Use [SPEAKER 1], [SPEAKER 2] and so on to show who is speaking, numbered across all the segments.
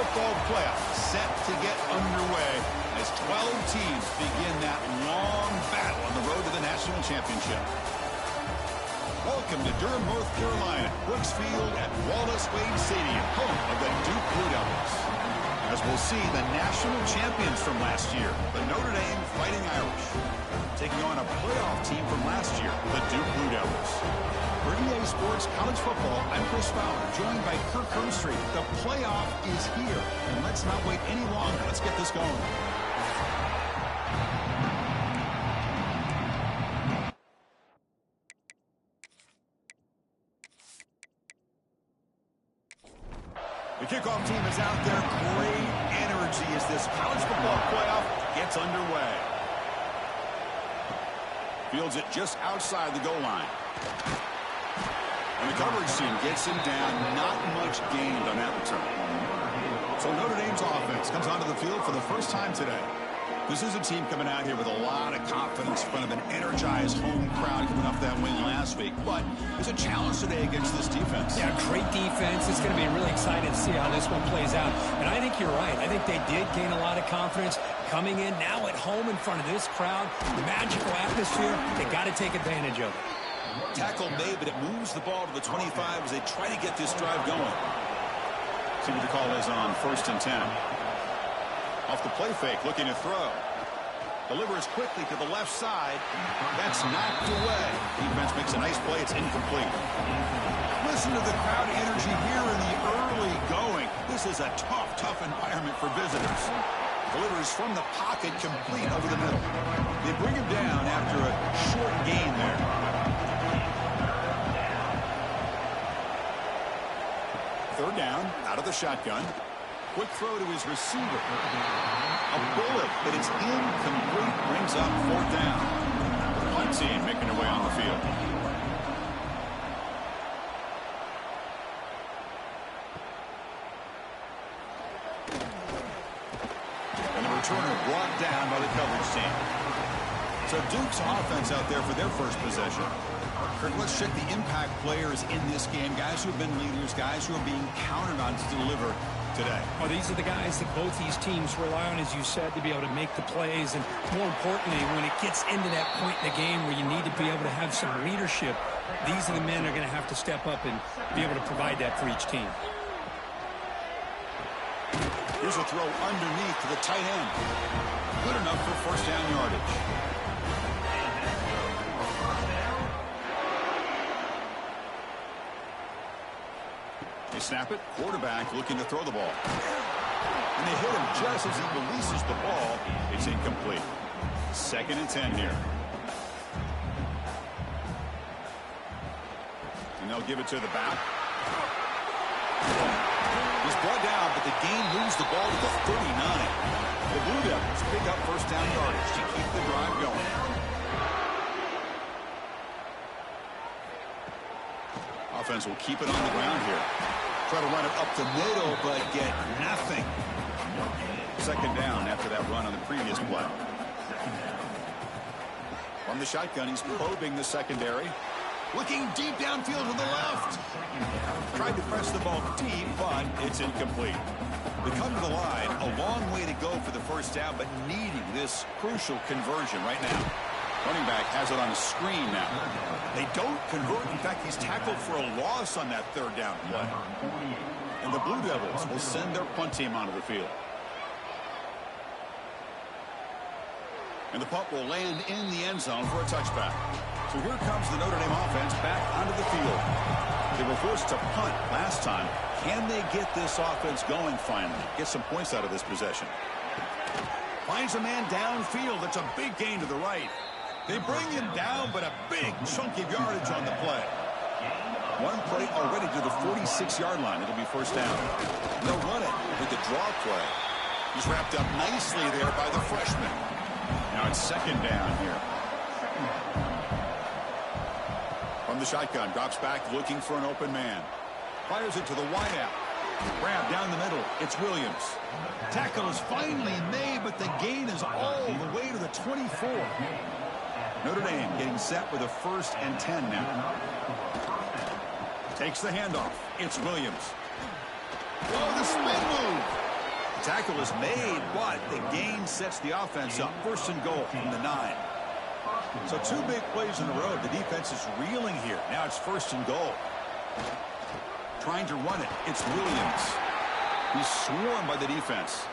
[SPEAKER 1] football playoff set to get underway as 12 teams begin that long battle on the road to the national championship. Welcome to Durham, North Carolina, Brooks Field at Wallace Wade Stadium, home of the Duke Blue Devils. As we'll see, the national champions from last year, the Notre Dame Fighting Irish, taking on a playoff team from last year, the Duke Blue Devils. For EA Sports College Football, I'm Chris Fowler, joined by Kirk Hermstreet. The playoff is here, and let's not wait any longer. Let's get this going. The kickoff team is out there. Great energy as this college football playoff gets underway. Fields it just outside the goal line. And the coverage team gets him down. Not much gained on that return. So Notre Dame's offense comes onto the field for the first time today. This is a team coming out here with a lot of confidence in front of an energized home crowd coming off that win last week. But there's a challenge today against this defense.
[SPEAKER 2] Yeah, great defense. It's going to be really exciting to see how this one plays out. And I think you're right. I think they did gain a lot of confidence coming in now at home in front of this crowd. Magical atmosphere. They got to take advantage of it.
[SPEAKER 1] Tackle made, but it moves the ball to the 25 as they try to get this drive going. See what the call is on 1st and 10. Off the play fake, looking to throw. Delivers quickly to the left side. That's knocked away. Defense makes a nice play. It's incomplete. Listen to the crowd energy here in the early going. This is a tough environment for visitors. Delivers from the pocket, complete over the middle. They bring him down after a short gain there. Third down, out of the shotgun. Quick throw to his receiver. A bullet, but it's incomplete. Brings up 4th down. The punt team making their way on the field. And the returner brought down by the coverage team. So Duke's offense out there for their first possession. Kirk, let's check the impact players in this game. Guys who have been leaders, guys who are being counted on to deliver today.
[SPEAKER 2] Oh, these are the guys that both these teams rely on, as you said, to be able to make the plays. And more importantly, when it gets into that point in the game where you need to be able to have some leadership, these are the men that are going to have to step up and be able to provide that for each team.
[SPEAKER 1] Here's a throw underneath to the tight end. Good enough for 1st down yardage. They snap it. Quarterback looking to throw the ball. And they hit him just as he releases the ball. It's incomplete. 2nd and 10 here. And they'll give it to the back. He's brought down, but the gain moves the ball to the 39. The Blue Devils pick up 1st down yardage to keep the drive going. Offense will keep it on the ground here. Try to run it up the middle, but get nothing. 2nd down after that run on the previous play. From the shotgun, he's probing the secondary. Looking deep downfield to the left. Tried to press the ball deep, but it's incomplete. They come to the line, a long way to go for the 1st down, but needing this crucial conversion right now. Running back has it on the screen now. They don't convert. In fact, he's tackled for a loss on that 3rd down play. And the Blue Devils will send their punt team onto the field. And the punt will land in the end zone for a touchback. So here comes the Notre Dame offense back onto the field. They were forced to punt last time. Can they get this offense going finally? Get some points out of this possession. Finds a man downfield. That's a big gain to the right. They bring him down, but a big chunk of yardage on the play. One play already to the 46-yard line. It'll be 1st down. They'll run it with the draw play. He's wrapped up nicely there by the freshman. Now it's 2nd down here. From the shotgun, drops back looking for an open man. Fires it to the wideout. Grab down the middle. It's Williams. Tackle is finally made, but the gain is all the way to the 24. Notre Dame getting set with a 1st and 10 now. Takes the handoff. It's Williams. Oh, the spin move. Tackle is made, but the gain sets the offense up. First and goal from the 9. So 2 big plays in a row. The defense is reeling here. Now it's first and goal. Trying to run it. It's Williams. He's swarmed by the defense.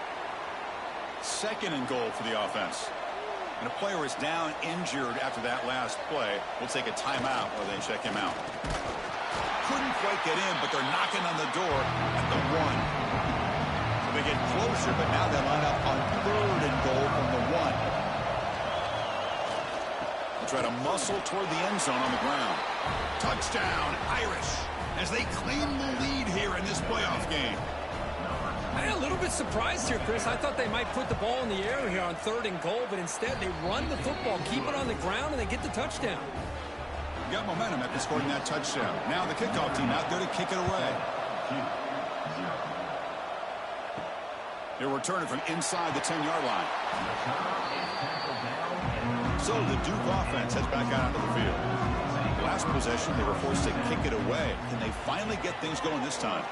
[SPEAKER 1] Second and goal for the offense. And a player is down injured after that last play. We'll take a timeout while they check him out. Couldn't quite get in, but they're knocking on the door at the 1. So they get closer, but now they line up on third and goal from the 1. They'll try to muscle toward the end zone on the ground. Touchdown, Irish, as they claim the lead here in this playoff game.
[SPEAKER 2] I'm a little bit surprised here, Chris. I thought they might put the ball in the air here on third and goal, but instead they run the football, keep it on the ground, and they get the touchdown.
[SPEAKER 1] You got momentum after scoring that touchdown. Now the kickoff team out there to kick it away. They'll return it from inside the 10-yard line. So the Duke offense heads back out onto the field. Last possession, they were forced to kick it away. Can they finally get things going this time?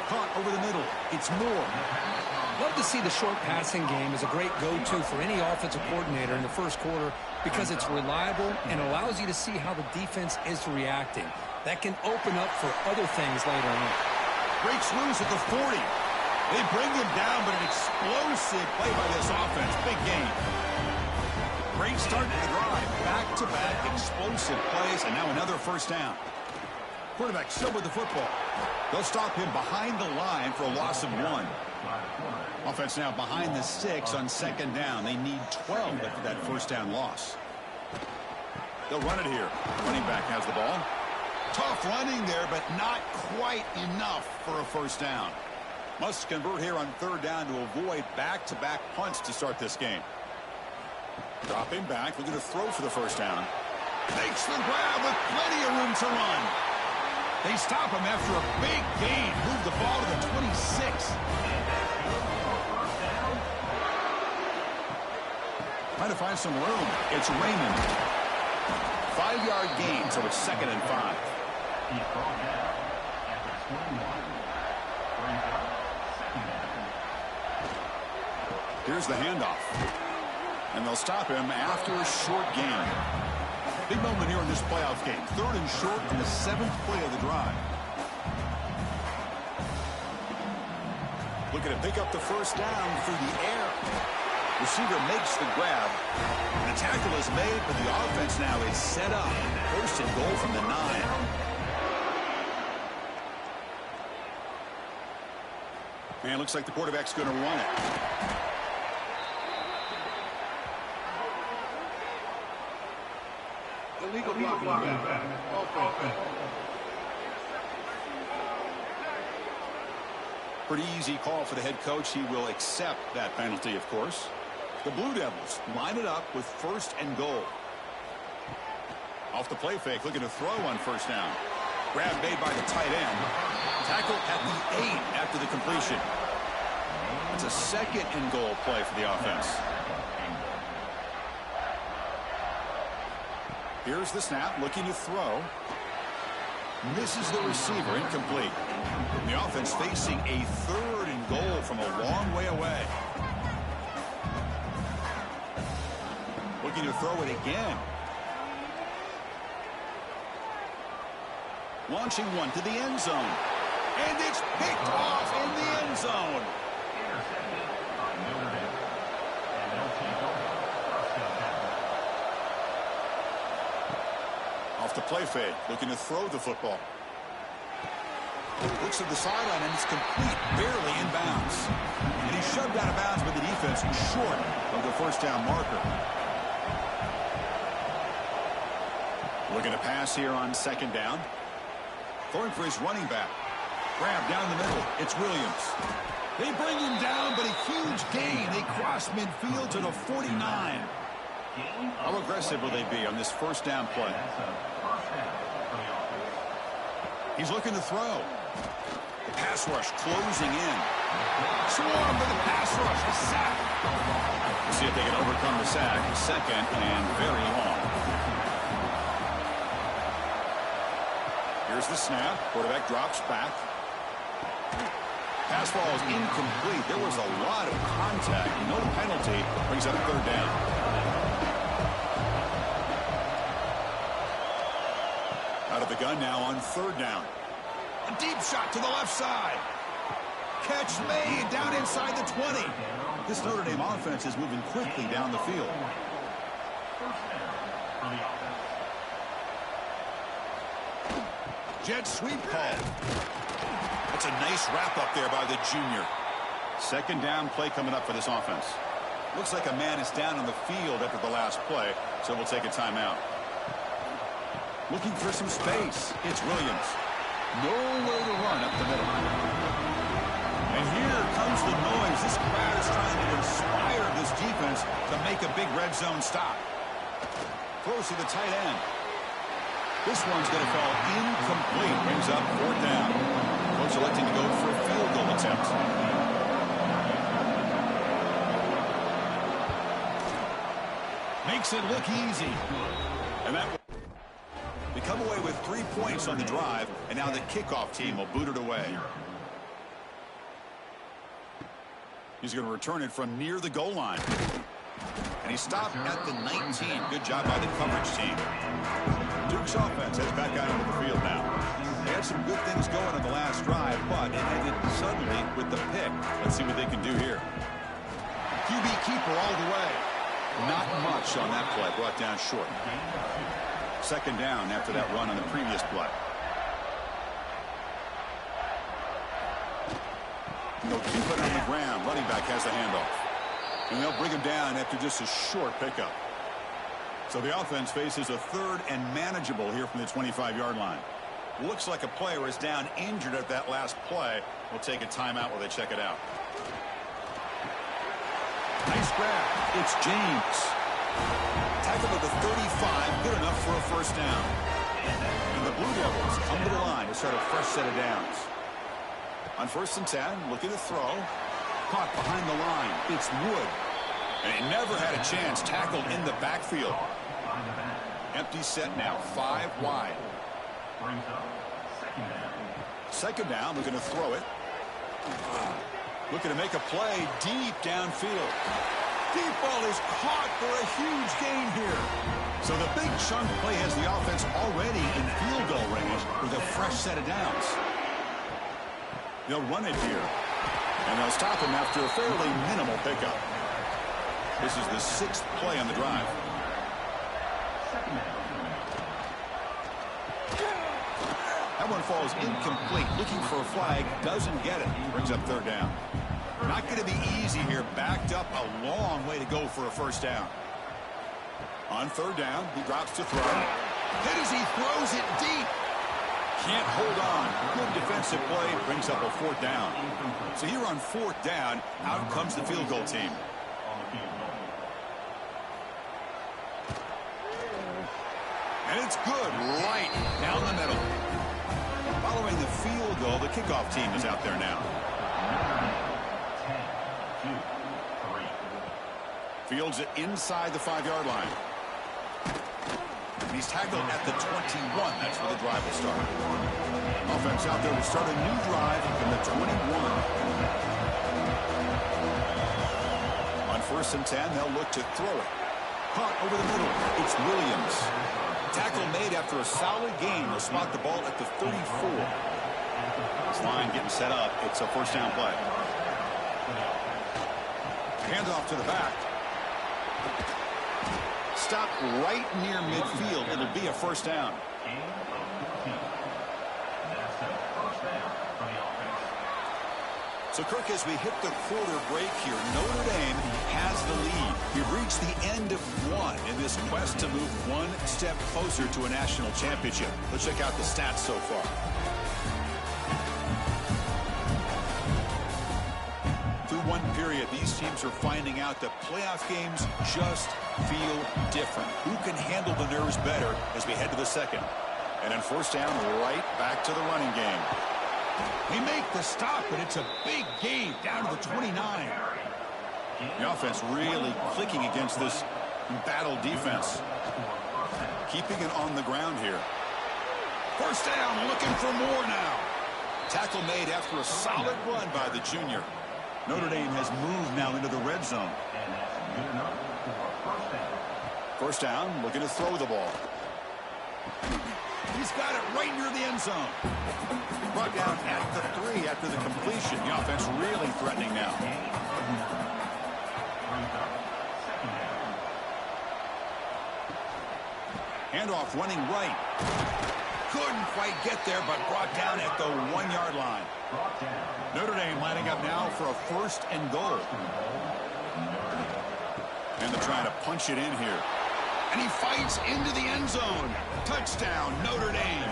[SPEAKER 1] Caught over the middle. It's Moore.
[SPEAKER 2] Love to see the short passing game as a great go-to for any offensive coordinator in the first quarter because it's reliable and allows you to see how the defense is reacting. That can open up for other things later on.
[SPEAKER 1] Breaks loose at the 40. They bring him down, but an explosive play by this offense. Big game. Great start to the drive. Back-to-back explosive plays, and now another first down. Quarterback still with the football. They'll stop him behind the line for a loss of 1. Offense now behind the 6 on second down. They need 12 after that first down loss. They'll run it here. Running back has the ball. Tough running there, but not quite enough for a first down. Must convert here on third down to avoid back-to-back punts to start this game. Dropping back, looking to throw for the first down. Makes the grab with plenty of room to run. They stop him after a big gain. Move the ball to the 26. Trying to find some room. It's Raymond. 5-yard gain, so it's 2nd and 5. Here's the handoff. And they'll stop him after a short gain. Big moment here in this playoff game. 3rd and short in the 7th play of the drive. Looking to pick up the first down through the air. Receiver makes the grab. The tackle is made, but the offense now is set up. First and goal from the 9. And looks like the quarterback's going to run it.
[SPEAKER 3] Illegal block.
[SPEAKER 1] Pretty easy call for the head coach. He will accept that penalty, of course. The Blue Devils line it up with first and goal. Off the play fake, looking to throw on first down. Grab made by the tight end. Tackle at the 8 after the completion. It's a 2nd and goal play for the offense. Here's the snap, looking to throw. Misses the receiver, incomplete. The offense facing a 3rd and goal from a long way away. Looking to throw it again. Launching one to the end zone. And it's picked off in the end zone. Off the play fake, looking to throw the football. Looks at the sideline, and it's complete, barely in bounds. And he's shoved out of bounds by the defense short of the first down marker. Looking to pass here on second down. Throwing for his running back. Grab down the middle. It's Williams. They bring him down, but a huge gain. They cross midfield to the 49. How aggressive will they be on this first down play? He's looking to throw. The pass rush closing in. Swarm for the pass rush. A sack. We'll see if they can overcome the sack. 2nd and very long. Here's the snap. Quarterback drops back. Pass ball is incomplete. There was a lot of contact. No penalty. Brings up third down. Out of the gun now on third down. A deep shot to the left side. Catch made down inside the 20. This Notre Dame offense is moving quickly down the field. Jet sweep call. That's a nice wrap up there by the junior. Second down play coming up for this offense. Looks like a man is down on the field after the last play, so we'll take a timeout. Looking for some space. It's Williams. No way to run up the middle. And here comes the noise. This crowd is trying to inspire this defense to make a big red zone stop. Throws to the tight end. This one's going to fall incomplete. Brings up fourth down. Coach electing to go for a field goal attempt. Makes it look easy. And that they come away with 3 points on the drive, and now the kickoff team will boot it away. He's going to return it from near the goal line. And he stopped at the 19. Good job by the coverage team. Duke's offense heads back out into the field now. They had some good things going on the last drive, but it ended suddenly with the pick. Let's see what they can do here. QB keeper all the way. Not much on that play. Brought down short. Second down after that run on the previous play. They'll keep it on the ground. Running back has the handoff. And they'll bring him down after just a short pickup. So the offense faces a third and manageable here from the 25-yard line. Looks like a player is down injured at that last play. We'll take a timeout while they check it out. Nice grab. It's James. Tackled at the 35. Good enough for a first down. And the Blue Devils come to the line to start a fresh set of downs. On 1st and 10, looking to throw. Caught behind the line. It's Wood. And he never had a chance. Tackled in the backfield. Empty set now. 5 wide. Second down. Looking to throw it. Looking to make a play deep downfield. Deep ball is caught for a huge gain here. So the big chunk play has the offense already in field goal range with a fresh set of downs. They'll run it here. And they'll stop him after a fairly minimal pickup. This is the 6th play on the drive. That one falls incomplete. Looking for a flag. Doesn't get it. Brings up third down. Not going to be easy here. Backed up a long way to go for a first down. On third down, he drops to throw. Hit as he throws it deep. Can't hold on. Good defensive play. Brings up a fourth down. So here on fourth down, out comes the field goal team. And it's good right down the middle. Following the field goal, the kickoff team is out there now. Fields it inside the 5-yard line. And he's tackled at the 21. That's where the drive will start. Offense out there to start a new drive from the 21. On 1st and 10, they'll look to throw it. Caught over the middle. It's Williams. Tackle made after a solid gain. They'll spot the ball at the 34. This line getting set up. It's a first down play. Handoff to the back. Stop right near midfield. It'll be a first down. So, Kirk, as we hit the quarter break here, Notre Dame has the lead. We've reached the end of one in this quest to move one step closer to a national championship. Let's check out the stats so far. Through one period, these teams are finding out that playoff games just feel different. Who can handle the nerves better as we head to the second? And on first down, right back to the running game. They make the stop, but it's a big gain down to the 29. The offense really clicking against this battle defense. Keeping it on the ground here. First down, looking for more now. Tackle made after a solid run by the junior. Notre Dame has moved now into the red zone. First down, looking to throw the ball. He's got it right near the end zone. Brought down at the 3 after the completion. The offense really threatening now. Handoff running right. Couldn't quite get there, but brought down at the 1-yard line. Notre Dame lining up now for a 1st and goal. And they're trying to punch it in here. And he fights into the end zone. Touchdown, Notre Dame.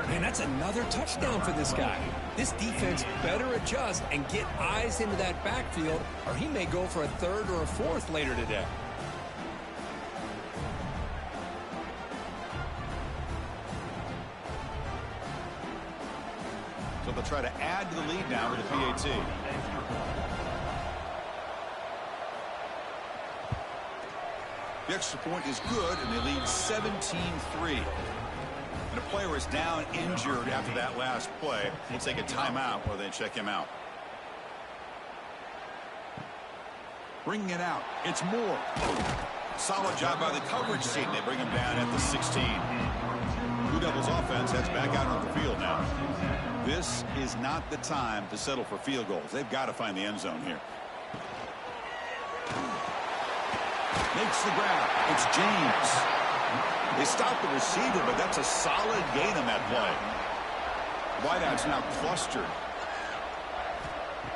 [SPEAKER 2] Man, that's another touchdown for this guy. This defense better adjust and get eyes into that backfield, or he may go for a 3rd or a 4th later today.
[SPEAKER 1] So they'll try to add to the lead now with the PAT. The extra point is good, and they lead 17-3. And a player is down injured after that last play. We'll take a timeout while they check him out. Bringing it out. It's Moore. Solid job by the coverage team. They bring him down at the 16. Blue Devils offense heads back out on the field now. This is not the time to settle for field goals. They've got to find the end zone here. Makes the grab. It's James. They stopped the receiver, but that's a solid gain on that play. Wideout's now clustered.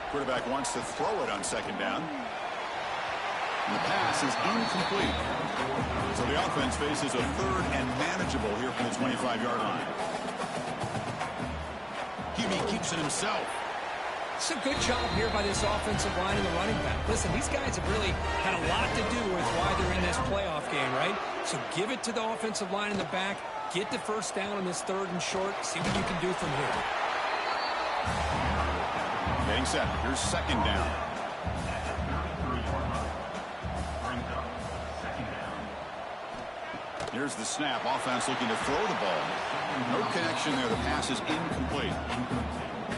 [SPEAKER 1] Quarterback wants to throw it on 2nd down. And the pass is incomplete. So the offense faces a 3rd and manageable here from the 25-yard line. QB keeps it himself.
[SPEAKER 2] It's a good job here by this offensive line and the running back. Listen, these guys have really had a lot to do with why they're in this playoff game, right? So give it to the offensive line in the back. Get the 1st down on this 3rd and short. See what you can do from here.
[SPEAKER 1] Getting set. Here's 2nd down. Here's the snap. Offense looking to throw the ball. No connection there. The pass is incomplete.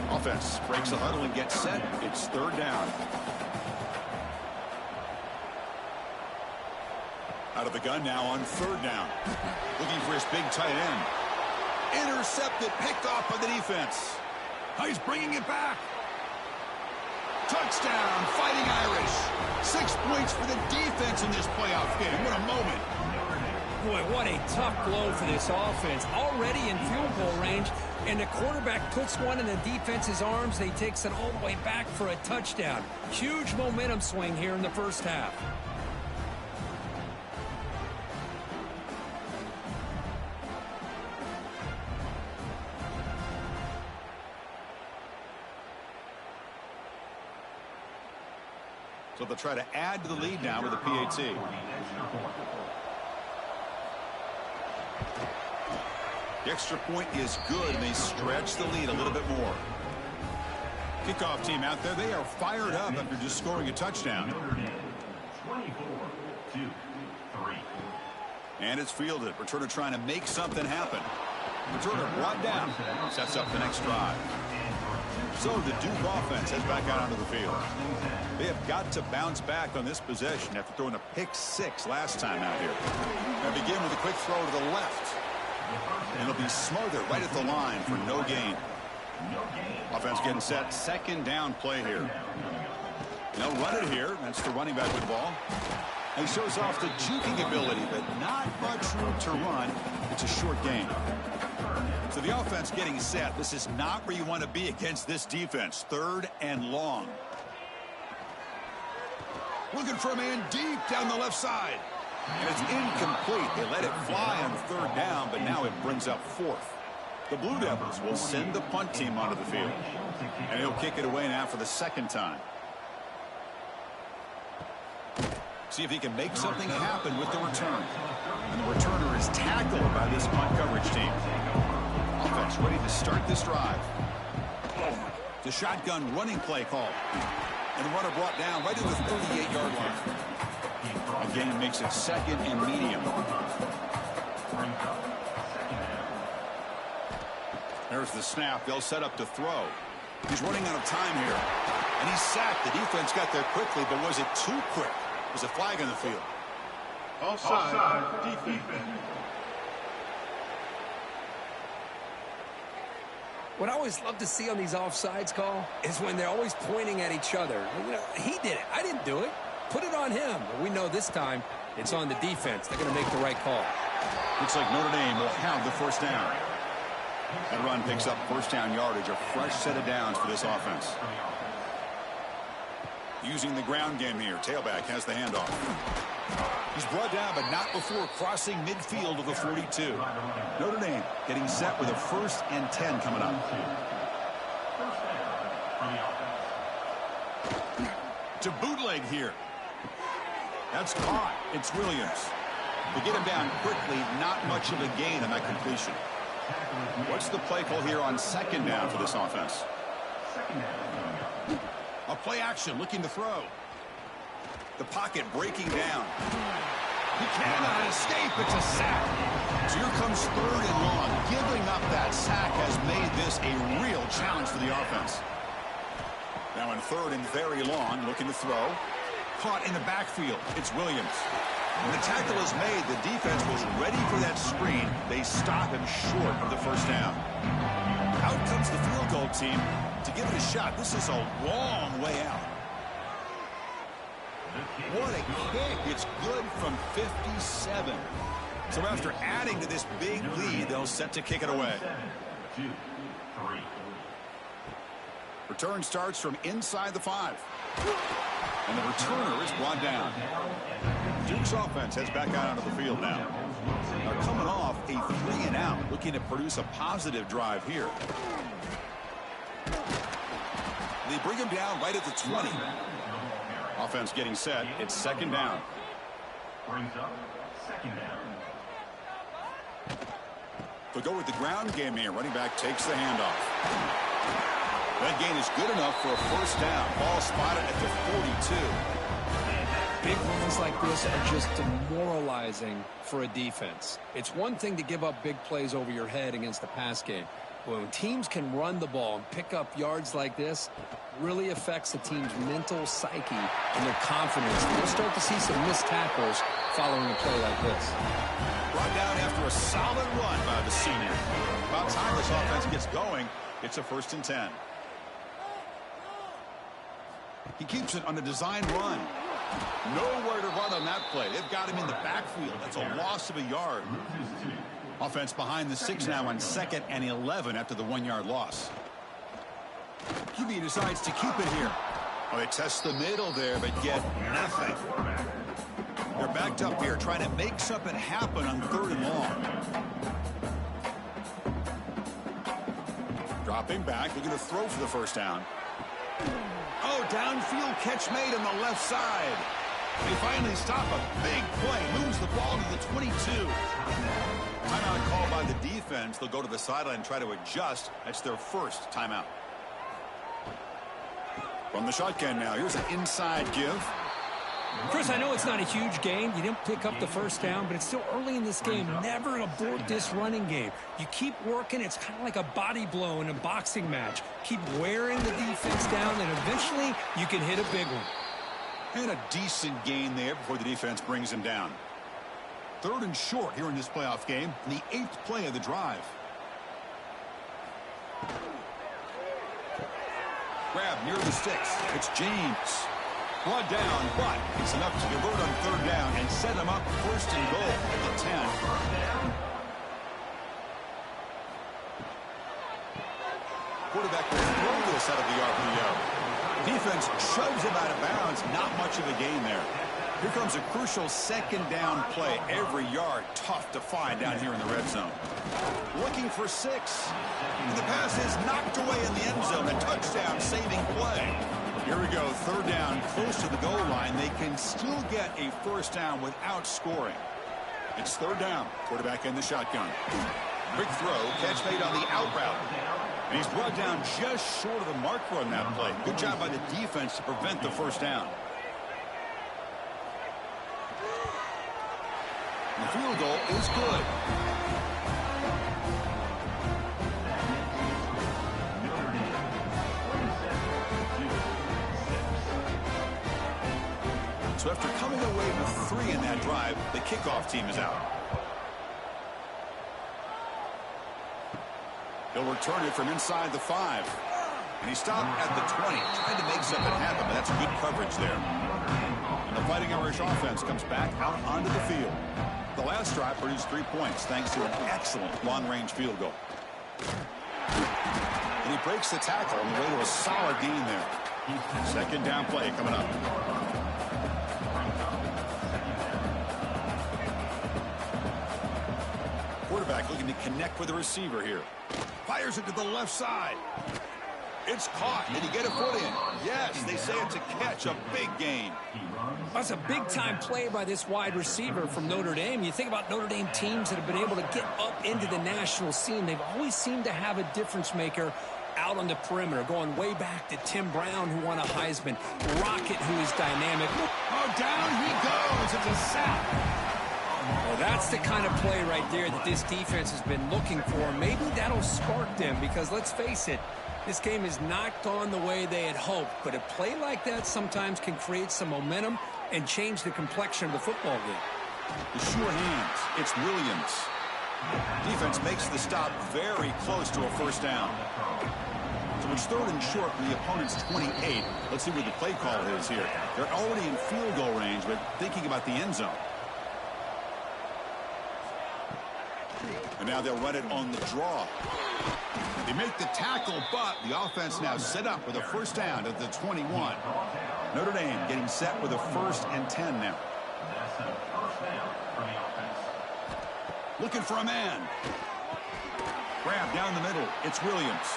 [SPEAKER 1] Offense breaks the huddle and gets set. It's 3rd down. Out of the gun now on 3rd down. Looking for his big tight end. Intercepted, picked off by the defense. He's bringing it back. Touchdown, Fighting Irish. 6 points for the defense in this playoff game. What a moment.
[SPEAKER 2] Boy, what a tough blow for this offense. Already in field goal range, and the quarterback puts one in the defense's arms. They takes it all the way back for a touchdown. Huge momentum swing here in the 1st half.
[SPEAKER 1] So they'll try to add to the lead now with the PAT. The extra point is good, and they stretch the lead a little bit more. Kickoff team out there. They are fired up after just scoring a touchdown. And it's fielded. Returner trying to make something happen. Returner brought down. Sets up the next drive. So the Duke offense heads back out onto the field. They have got to bounce back on this possession after throwing a pick 6 last time out here. They begin with a quick throw to the left. And it'll be smothered right at the line for no gain. Offense getting set. 2nd down play here. They'll run it here. That's the running back with the ball. And he shows off the juking ability, but not much room to run. It's a short gain. So the offense getting set. This is not where you want to be against this defense. 3rd and long. Looking for a man deep down the left side. And it's incomplete. They let it fly on 3rd down, but now it brings up 4th. The Blue Devils will send the punt team onto the field. And he'll kick it away now for the 2nd time. See if he can make something happen with the return. And the returner is tackled by this punt coverage team. Offense ready to start this drive. The shotgun running play call. And the runner brought down right at the 38-yard line. Again, makes it 2nd and medium. There's There's the snap. They'll set up to throw. He's running out of time here. And he's sacked. The defense got there quickly, but was it too quick? There's a flag on the field.
[SPEAKER 3] Offside, defense.
[SPEAKER 2] What I always love to see on these offsides call is when they're always pointing at each other. You know, he did it. I didn't do it. Put it on him. But we know this time it's on the defense. They're going to make the right call.
[SPEAKER 1] Looks like Notre Dame will have the first down. That run picks up first down yardage, a fresh set of downs for this offense. Using the ground game here. Tailback has the handoff. He's brought down, but not before crossing midfield of the 42. Notre Dame getting set with a 1st and 10 coming up. To bootleg here. That's caught. It's Williams. To get him down quickly, not much of a gain on that completion. What's the play call here on 2nd down for this offense? A play action looking to throw. The pocket breaking down. He cannot escape. It's a sack. So here comes 3rd and long. Giving up that sack has made this a real challenge for the offense. Now in 3rd and very long, looking to throw. Caught in the backfield. It's Williams. When the tackle is made, the defense was ready for that screen. They stop him short of the first down. Out comes the field goal team to give it a shot. This is a long way out. What a kick. It's good from 57. So after adding to this big lead, they'll set to kick it away. Return starts from inside the 5. And the returner is brought down. Duke's offense heads back out onto the field now. They're coming off a 3-and-out, looking to produce a positive drive here. They bring him down right at the 20. Offense getting set. It's 2nd down.
[SPEAKER 3] Brings up 2nd down.
[SPEAKER 1] They'll go with the ground game here. Running back takes the handoff. That gain is good enough for a first down. Ball spotted at the 42.
[SPEAKER 2] Big runs like this are just demoralizing for a defense. It's one thing to give up big plays over your head against the pass game. When teams can run the ball and pick up yards like this, really affects the team's mental psyche and their confidence. We'll start to see some missed tackles following a play like this.
[SPEAKER 1] Brought down after a solid run by the senior. About time this offense gets going, it's a 1st and 10. He keeps it on a design run. Nowhere to run on that play. They've got him in the backfield. That's a loss of a yard. Offense behind the 6 now on 2nd and 11 after the 1-yard loss. QB decides to keep it here. Oh, they test the middle there, but get nothing. They're backed up here, trying to make something happen on 3rd and long. Dropping back, looking to throw for the first down. Oh, downfield catch made on the left side. They finally stop a big play, moves the ball to the 22. Timeout called by the defense. They'll go to the sideline and try to adjust. That's their first timeout. From the shotgun now, here's an inside give.
[SPEAKER 2] Chris, I know it's not a huge gain. You didn't pick up the first down, but it's still early in this game. Never abort this running game. You keep working. It's kind of like a body blow in a boxing match. Keep wearing the defense down, and eventually you can hit a big one.
[SPEAKER 1] And a decent gain there before the defense brings him down. 3rd and short here in this playoff game, and the 8th play of the drive. Grab near the sticks. It's James. Brought down, but it's enough to convert on 3rd down and set him up 1st and goal at the 10. Quarterback will throw this out of the RPO. Defense shoves him out of bounds. Not much of a gain there. Here comes a crucial 2nd down play. Every yard tough to find down here in the red zone. Looking for 6. And the pass is knocked away in the end zone. A touchdown saving play. Here we go. 3rd down, close to the goal line. They can still get a first down without scoring. It's 3rd down. Quarterback in the shotgun. Quick throw. Catch made on the out route. And he's brought down just short of the marker on that play. Good job by the defense to prevent the first down. The field goal is good. So after coming away with 3 in that drive, the kickoff team is out. He'll return it from inside the 5. And he stopped at the 20, trying to make something happen, but that's good coverage there. And the Fighting Irish offense comes back out onto the field. The last drive produced 3 points thanks to an excellent long-range field goal. And he breaks the tackle on the way to a solid gain there. Second down play coming up. Quarterback looking to connect with the receiver here. Fires it to the left side. It's caught. Did he get a foot in? Yes, they say it's a catch, a big gain.
[SPEAKER 2] That's a big-time play by this wide receiver from Notre Dame. You think about Notre Dame teams that have been able to get up into the national scene. They've always seemed to have a difference maker out on the perimeter, going way back to Tim Brown, who won a Heisman, Rocket, who is dynamic.
[SPEAKER 1] Oh, down he goes. It's a sack.
[SPEAKER 2] Well, that's the kind of play right there that this defense has been looking for. Maybe that'll spark them because, let's face it, this game has not gone the way they had hoped. But a play like that sometimes can create some momentum and change the complexion of the football game.
[SPEAKER 1] The sure hands. It's Williams. Defense makes the stop very close to a first down. So it's 3rd and short from the opponent's 28. Let's see what the play call is here. They're already in field goal range, but thinking about the end zone. And now they'll run it on the draw. They make the tackle, but the offense now set up with a first down at the 21. Notre Dame getting set with a 1st and 10 now. Looking for a man. Grab down the middle. It's Williams.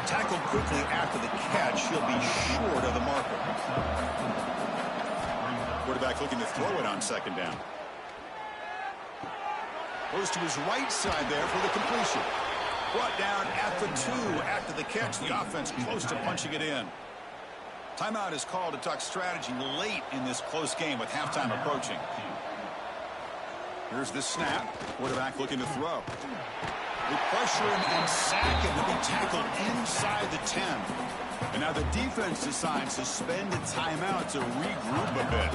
[SPEAKER 1] Tackled quickly after the catch. He'll be short of the marker. Quarterback looking to throw it on 2nd down. Goes to his right side there for the completion. Brought down at the 2 after the catch. The offense close to punching it in. Timeout is called to talk strategy late in this close game with halftime approaching. Here's the snap. Quarterback looking to throw. They pressure him and sack him to be tackled inside the 10. And now the defense decides to spend a timeout to regroup a bit.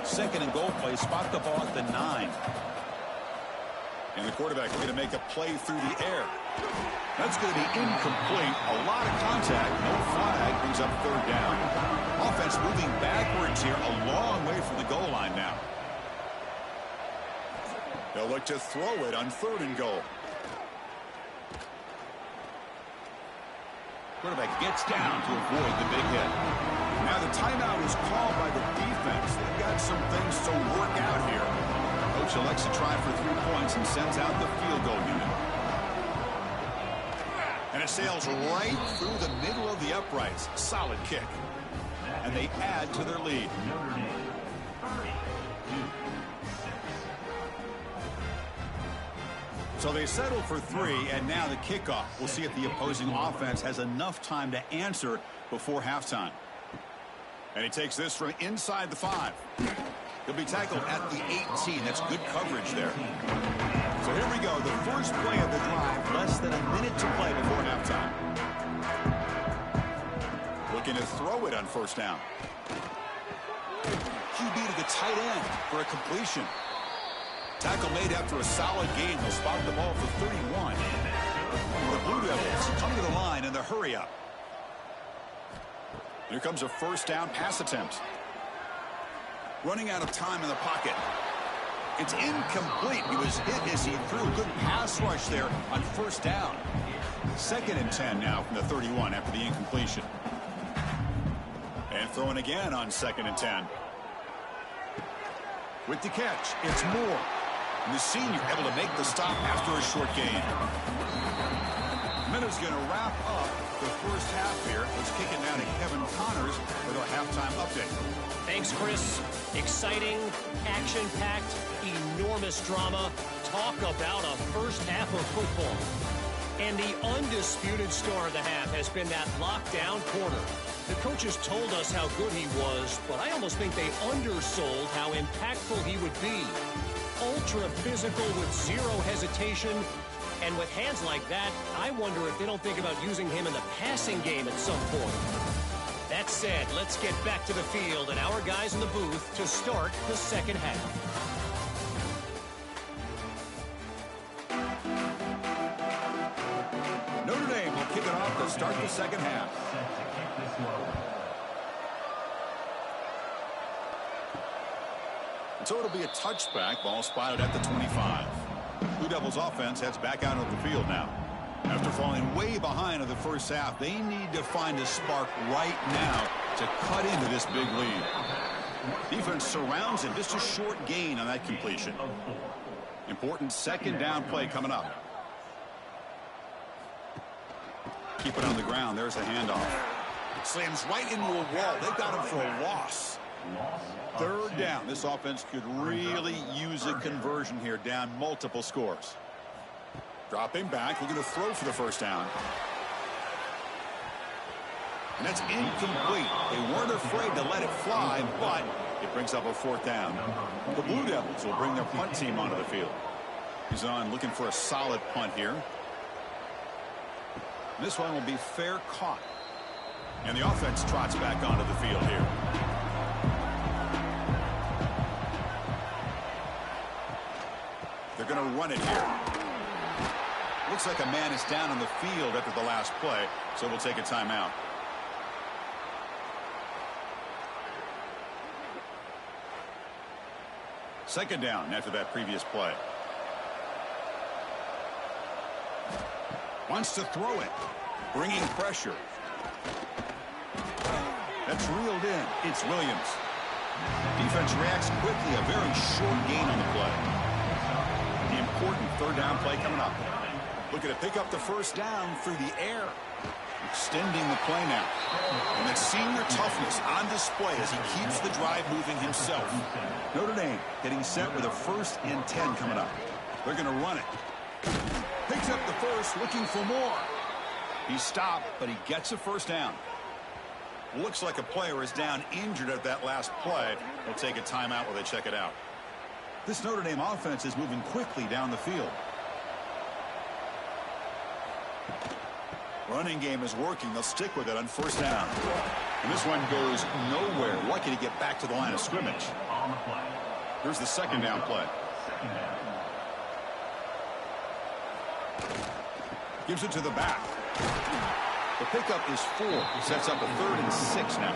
[SPEAKER 1] 2nd and goal play. Spot the ball at the 9. And the quarterback is going to make a play through the air. That's going to be incomplete. A lot of contact. No flag. Brings up 3rd down. Offense moving backwards here. A long way from the goal line now. They'll look to throw it on 3rd and goal. Quarterback gets down to avoid the big hit. Now the timeout is called by the defense. They've got some things to work out here. Coach elects to try for 3 points and sends out the field goal unit. And it sails right through the middle of the uprights. Solid kick. And they add to their lead. So they settle for 3, and now the kickoff. We'll see if the opposing offense has enough time to answer before halftime. And he takes this from inside the 5. He'll be tackled at the 18. That's good coverage there. So here we go. The first play of the drive. Less than a minute to play before halftime. Looking to throw it on 1st down. QB to the tight end for a completion. Tackle made after a solid gain. They'll spot the ball for 31. The Blue Devils come to the line in the hurry up. Here comes a 1st down pass attempt. Running out of time in the pocket. It's incomplete. He was hit as he threw a good pass rush there on 1st down. 2nd and 10 now from the 31 after the incompletion. And throwing again on 2nd and 10. With the catch, it's Moore. And the senior able to make the stop after a short gain. Minute's going to wrap up the first half here. Let's kick it down to Kevin Connors with our halftime update.
[SPEAKER 4] Thanks, Chris. Exciting, action-packed, enormous drama. Talk about a first half of football. And the undisputed star of the half has been that lockdown corner. The coaches told us how good he was, but I almost think they undersold how impactful he would be. Ultra physical with zero hesitation. And with hands like that, I wonder if they don't think about using him in the passing game at some point. That said, let's get back to the field and our guys in the booth to start the second half.
[SPEAKER 1] Notre Dame will kick it off to start the second half. So it'll be a touchback. Ball spotted at the 25. Blue Devils offense heads back out of the field now. After falling way behind in the first half, they need to find a spark right now to cut into this big lead. Defense surrounds him. Just a short gain on that completion. Important second down play coming up. Keep it on the ground. There's the handoff. Slams right into a wall. They've got him for a loss. Third down. This offense could really use a conversion here, down multiple scores. Dropping back, looking to throw for the first down. And that's incomplete. They weren't afraid to let it fly, but it brings up a fourth down. The Blue Devils will bring their punt team onto the field. He's on looking for a solid punt here. This one will be fair caught. And the offense trots back onto the field here. They're going to run it here. Looks like a man is down on the field after the last play, so we'll take a timeout. Second down after that previous play. Wants to throw it. Bringing pressure. That's reeled in. It's Williams. Defense reacts quickly. A very short gain on the play. The important third down play coming up. Looking to pick up the first down through the air. Extending the play now. And that senior toughness on display as he keeps the drive moving himself. Notre Dame getting set with a 1st and 10 coming up. They're going to run it. Picks up the first, looking for more. He stopped, but he gets a first down. Looks like a player is down injured at that last play. They'll take a timeout while they check it out. This Notre Dame offense is moving quickly down the field. Running game is working. They'll stick with it on first down. And this one goes nowhere. Lucky to get back to the line of scrimmage. Here's the second down play. Gives it to the back. The pickup is 4. Sets up a 3rd and 6 now.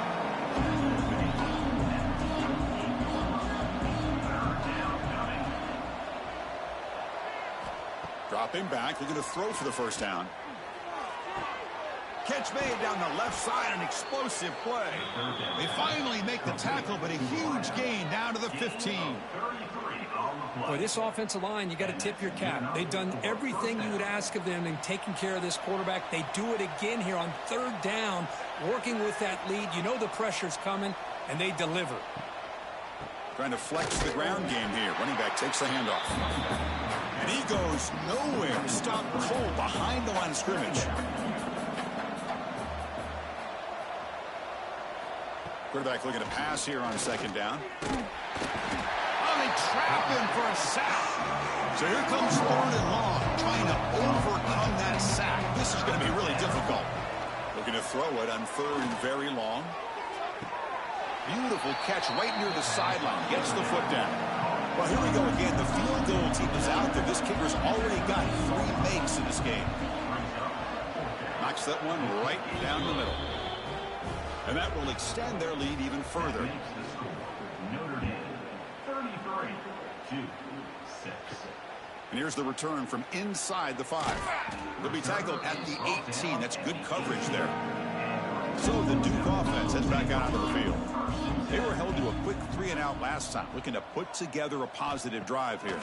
[SPEAKER 1] Dropping back, looking to throw for the first down. Catch made down the left side, an explosive play. They finally make the tackle, but a huge gain down to the 15.
[SPEAKER 2] Boy, this offensive line, you got to tip your cap. They've done everything you would ask of them in taking care of this quarterback. They do it again here on third down, working with that lead. You know the pressure's coming, and they deliver.
[SPEAKER 1] Trying to flex the ground game here. Running back takes the handoff. And he goes nowhere. Stopped cold behind the line of scrimmage. Quarterback looking to pass here on second down. Oh, they trap him for a sack. So here comes 3rd and long, trying to overcome that sack. This is going to be really difficult. Looking to throw it on 3rd and very long. Beautiful catch right near the sideline. Gets the foot down. Well, here we go again. The field goal team is out there. This kicker's already got 3 makes in this game. Knocks that one right down the middle. And that will extend their lead even further.
[SPEAKER 3] Notre Dame 33-6.
[SPEAKER 1] And here's the return from inside the 5. They'll be tackled at the 18. That's good coverage there. So the Duke offense heads back out onto the field. They were held to a quick 3-and-out last time, looking to put together a positive drive here.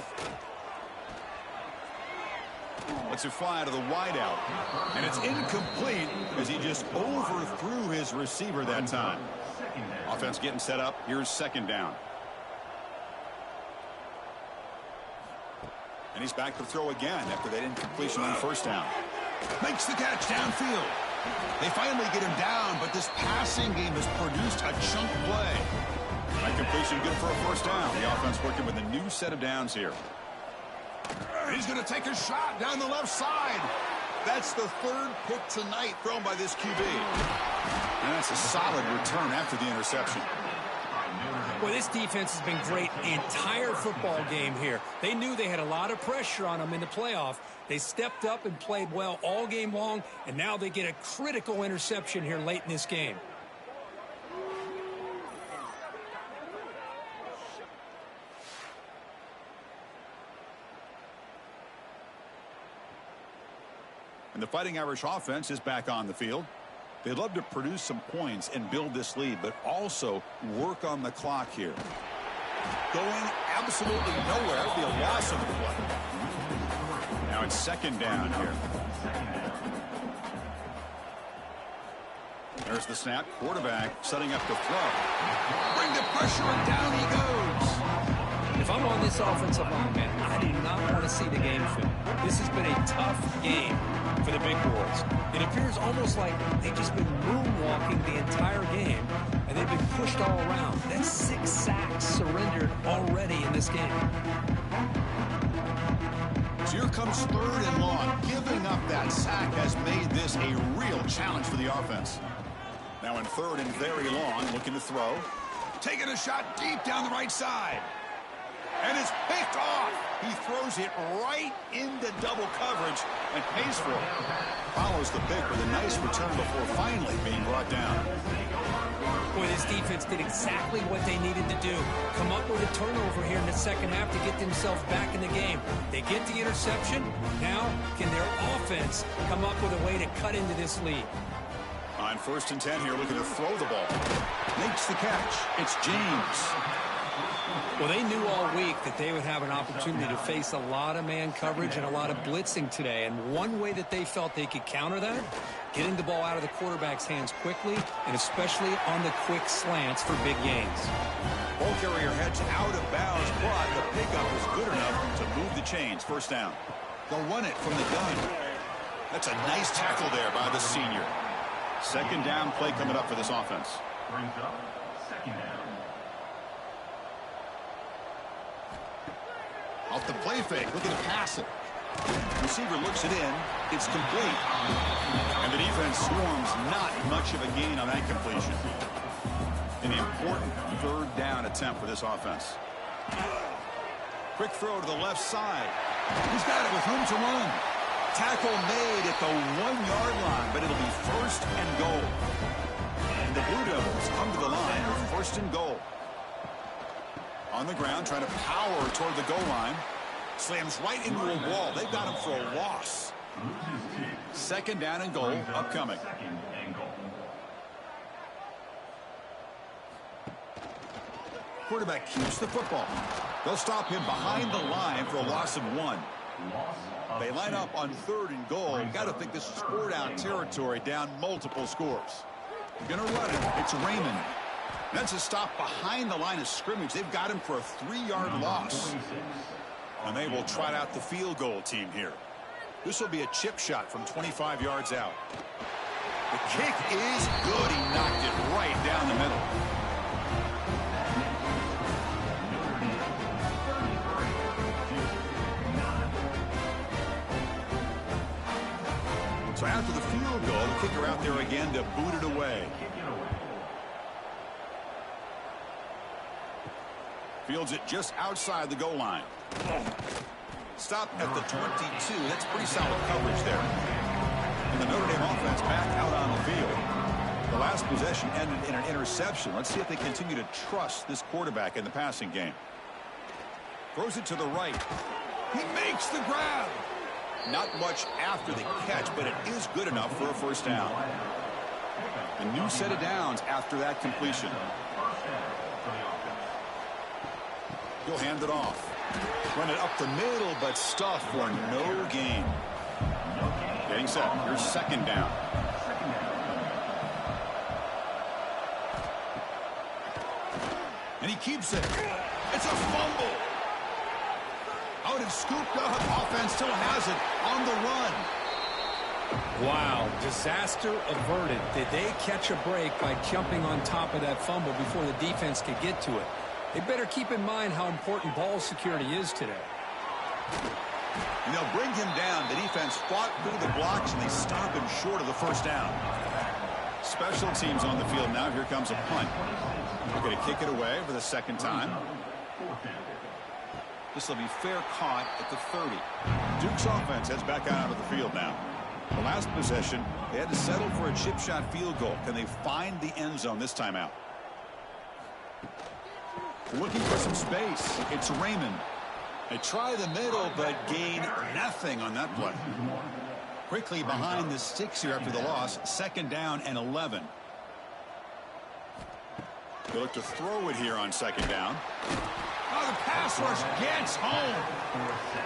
[SPEAKER 1] Lets it fly to the wideout. And it's incomplete as he just overthrew his receiver that time. Offense getting set up. Here's second down. And he's back to throw again after that incompletion on first down. Makes the catch downfield. They finally get him down, but this passing game has produced a chunk play. That completion good for a first down. The offense working with a new set of downs here. He's going to take a shot down the left side. That's the third pick tonight thrown by this QB. And that's a solid return after the interception.
[SPEAKER 2] Well, this defense has been great the entire football game here. They knew they had a lot of pressure on them in the playoff. They stepped up and played well all game long, and now they get a critical interception here late in this game.
[SPEAKER 1] And the Fighting Irish offense is back on the field. They'd love to produce some points and build this lead, but also work on the clock here. Going absolutely nowhere. It'll be a loss of the play. Now it's second down here. There's the snap. Quarterback setting up the throw. Bring the pressure, and down he goes.
[SPEAKER 2] If I'm on this offensive line, man, I do not want to see the game film. This has been a tough game for the big boys. It appears almost like they've just been moonwalking the entire game, and they've been pushed all around. That's 6 sacks surrendered already in this game.
[SPEAKER 1] So here comes 3rd and long. Giving up that sack has made this a real challenge for the offense. Now in 3rd and very long, looking to throw. Taking a shot deep down the right side. And it's picked off. He throws it right into double coverage and pays for it. Follows the pick with a nice return before finally being brought down.
[SPEAKER 2] Boy, this defense did exactly what they needed to do. Come up with a turnover here in the second half to get themselves back in the game. They get the interception. Now, can their offense come up with a way to cut into this lead?
[SPEAKER 1] On 1st and 10 here, looking to throw the ball. Makes the catch. It's James.
[SPEAKER 2] Well, they knew all week that they would have an opportunity to face a lot of man coverage and a lot of blitzing today. And one way that they felt they could counter that, getting the ball out of the quarterback's hands quickly, and especially on the quick slants for big gains.
[SPEAKER 1] Ball carrier heads out of bounds, but the pickup is good enough to move the chains. 1st down. They'll run it from the gun. That's a nice tackle there by the senior. 2nd down play coming up for this offense.
[SPEAKER 3] Brings up 2nd down.
[SPEAKER 1] Off the play fake, looking to pass it. Receiver looks it in. It's complete. And the defense swarms not much of a gain on that completion. An important 3rd down attempt for this offense. Quick throw to the left side. He's got it with room to run. Tackle made at the 1-yard line, but it'll be 1st and goal. And the Blue Devils come to the line with 1st and goal. On the ground, trying to power toward the goal line. Slams right into a wall. They've got him for a loss. 2nd down and goal upcoming. Quarterback keeps the football. They'll stop him behind the line for a loss of 1. They line up on 3rd and goal. Got to think this is 4-down territory, down multiple scores. Going to run it. It's Raymond. That's a stop behind the line of scrimmage. They've got him for a 3-yard loss. And they will trot out the field goal team here. This will be a chip shot from 25 yards out. The kick is good. He knocked it right down the middle. So after the field goal, the kicker out there again to boot it away. Fields it just outside the goal line. Stop at the 22. That's pretty solid coverage there. And the Notre Dame offense back out on the field. The last possession ended in an interception. Let's see if they continue to trust this quarterback in the passing game. Throws it to the right. He makes the grab. Not much after the catch, but it is good enough for a 1st down. A new set of downs after that completion. He'll hand it off. Run it up the middle, but stuff for no gain. Getting set. Here's 2nd down. And he keeps it. It's a fumble. Out and scooped up. Offense still has it on the run.
[SPEAKER 2] Wow, disaster averted. Did they catch a break by jumping on top of that fumble before the defense could get to it? They better keep in mind how important ball security is today.
[SPEAKER 1] And they'll bring him down. The defense fought through the blocks, and they stop him short of the first down. Special teams on the field now. Here comes a punt. They're going to kick it away for the second time. This will be fair caught at the 30. Duke's offense heads back out of the field now. The last possession, they had to settle for a chip shot field goal. Can they find the end zone this time out? Looking for some space. It's Raymond. They try the middle, but gain nothing on that play. Quickly behind the sticks here after the loss. Second down and 11. They look to throw it here on second down. Oh, the pass rush gets home.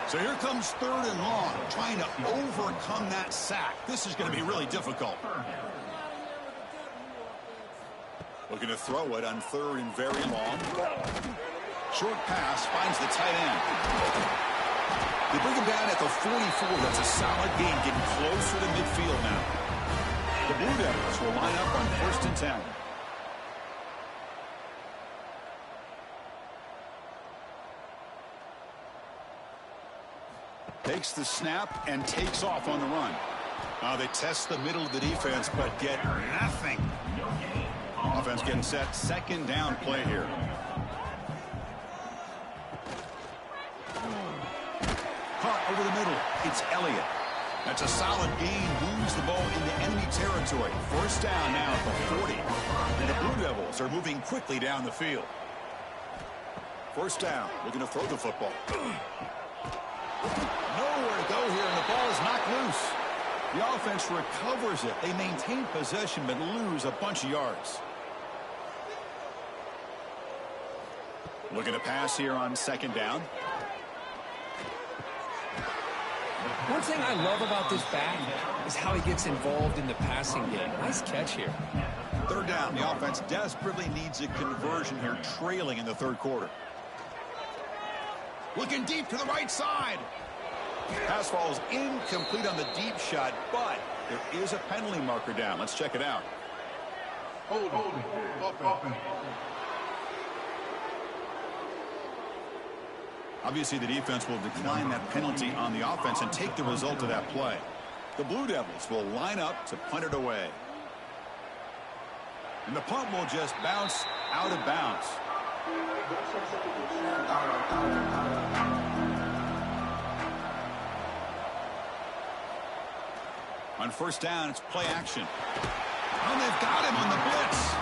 [SPEAKER 1] So here comes third and long, trying to overcome that sack. This is going to be really difficult. Looking to throw it on third and very long. Short pass finds the tight end. They bring him down at the 44. That's a solid gain, getting closer to midfield now. The Blue Devils will line up on 1st and 10. Takes the snap and takes off on the run. They test the middle of the defense, but get nothing. Offense getting set. Second down play here. Caught over the middle. It's Elliott. That's a solid gain. Moves the ball into enemy territory. First down now at the 40. And the Blue Devils are moving quickly down the field. First down. Looking to throw the football. Nowhere to go here, and the ball is knocked loose. The offense recovers it. They maintain possession, but lose a bunch of yards. Looking to pass here on second down.
[SPEAKER 2] One thing I love about this back is how he gets involved in the passing game. Nice catch here.
[SPEAKER 1] Third down. The offense desperately needs a conversion here, trailing in the third quarter. Looking deep to the right side. Pass falls incomplete on the deep shot, but there is a penalty marker down. Let's check it out.
[SPEAKER 3] Holding.
[SPEAKER 1] Obviously, the defense will decline that penalty on the offense and take the result of that play. The Blue Devils will line up to punt it away. And the punt will just bounce out of bounds. On first down, it's play action. Oh, they've got him on the blitz.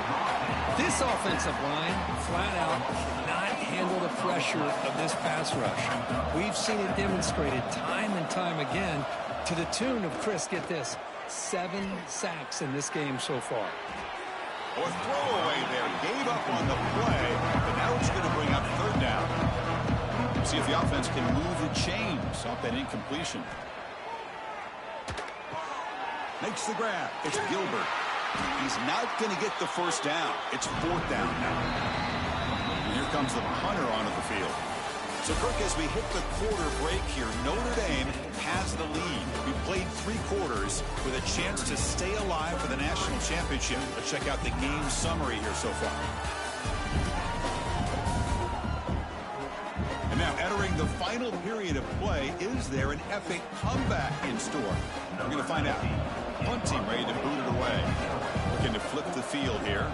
[SPEAKER 2] This offensive line, flat out, cannot handle the pressure of this pass rush. We've seen it demonstrated time and time again to the tune of, Chris, get this, 7 sacks in this game so far.
[SPEAKER 1] A throwaway there. Gave up on the play, but now it's going to bring up third down. See if the offense can move the chains off that incompletion. Makes the grab. It's Gilbert. He's not going to get the first down. It's fourth down now. And here comes the punter onto the field. So, Kirk, as we hit the quarter break here, Notre Dame has the lead. We played 3 quarters with a chance to stay alive for the national championship. Let's check out the game summary here so far. And now, entering the final period of play, is there an epic comeback in store? We're going to find out. Punt team ready to boot it away. Looking to flip the field here.